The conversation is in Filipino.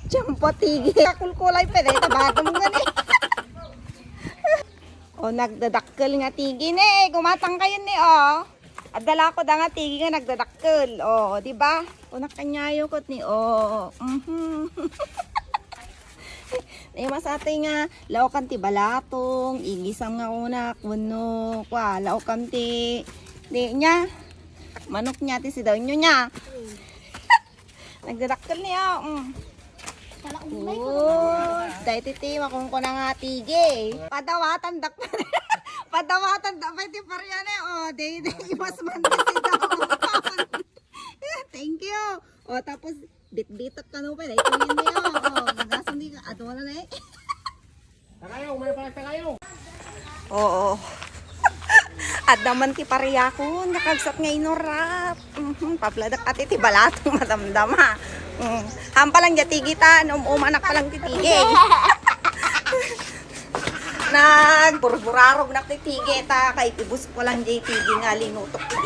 Tiyempo, tigi. Kakulkulay pa dahil tabago mo gani. O, nagdadakkel nga tigi ni. Gumatang kayo ni, o. Adala ko da nga tigi nga nagdadakkel. O, di ba? O, nakanyayo ko ni, o. Mas ate nga, laukan ti balatong, igisam nga una, kuno, kwa, laukan ti, di niya, manok niya, ti si daw nyo niya. Nagdadakkel niya, dahil titi, makung ko na nga tige. Padawatan dak pa rin. Padawatan dak pa ti paryan eh. O, di, iwas man na si daw. Thank you. O, tapos, bit-bitot ka no pa. Dahil ito yun niya. O, nagasan di ka. Ato na na eh. Tagayo, may pala tagayo. Oo. At naman ti pariya ko, nakagsat nga inorap. Papladak at iti balatong madamdama. Hampalang jatigitan, umanak pa lang titige. Nagburburarog na titige, ta kay ibus ko lang jay tige nga linutok ti.